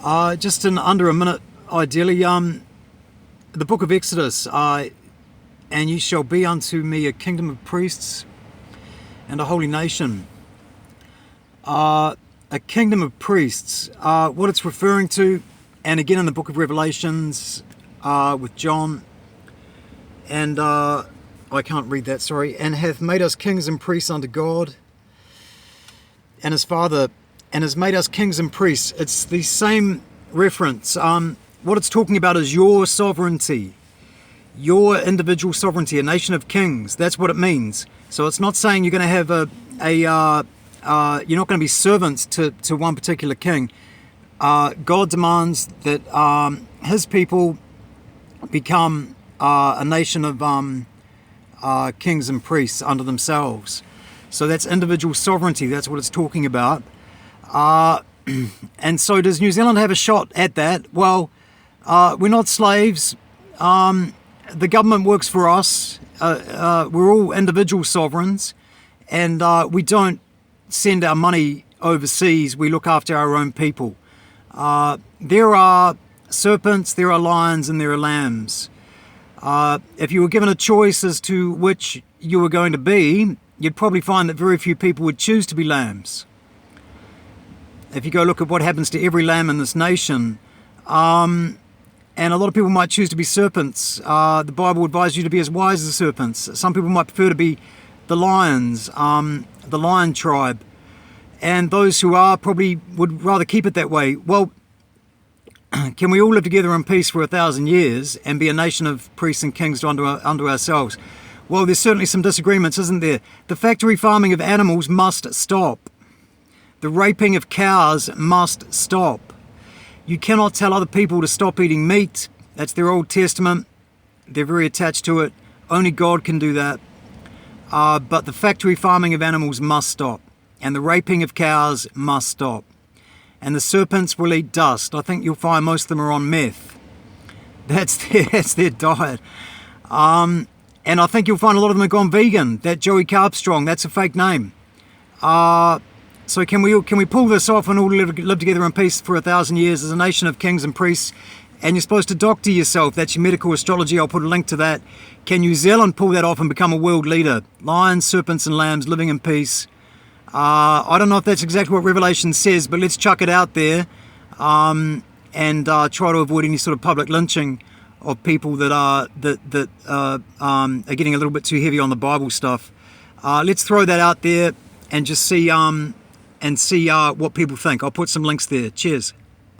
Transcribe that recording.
Just in under a minute, ideally. The book of Exodus, and you shall be unto me a kingdom of priests and a holy nation. A kingdom of priests, what it's referring to, and again in the book of Revelations with John, and I can't read that, sorry, and hath made us kings and priests unto God and his Father, and has made us kings and priests. It's the same reference. What it's talking about is your sovereignty, your individual sovereignty, a nation of kings. That's what it means. So it's not saying you're going to have you're not going to be servants to one particular king. God demands that his people become a nation of kings and priests unto themselves. So that's individual sovereignty. That's what it's talking about. And so does New Zealand have a shot at that? Well, we're not slaves. The government works for us. We're all individual sovereigns, and we don't send our money overseas. We look after our own people. There are serpents, there are lions, and there are lambs. If you were given a choice as to which you were going to be, you'd probably find that very few people would choose to be lambs. If you go look at what happens to every lamb in this nation, and a lot of people might choose to be serpents. The Bible advises you to be as wise as serpents. Some people might prefer to be the lions, the lion tribe, and those who are probably would rather keep it that way. Well, can we all live together in peace for 1,000 years and be a nation of priests and kings unto ourselves? Well, there's certainly some disagreements, isn't there? The factory farming of animals must stop. The raping of cows must stop. You cannot tell other people to stop eating meat. That's their Old Testament. They're very attached to it. Only God can do that. But the factory farming of animals must stop. And the raping of cows must stop. And the serpents will eat dust. I think you'll find most of them are on meth. That's their diet. And I think you'll find a lot of them have gone vegan. That Joey Carbstrong, that's a fake name. So can we pull this off and all live together in peace for 1,000 years as a nation of kings and priests? And you're supposed to doctor yourself. That's your medical astrology. I'll put a link to that. Can New Zealand pull that off and become a world leader? Lions, serpents and lambs living in peace. I don't know if that's exactly what Revelation says, but let's chuck it out there and try to avoid any sort of public lynching of people that are getting a little bit too heavy on the Bible stuff. Let's throw that out there and just see what people think. I'll put some links there. Cheers.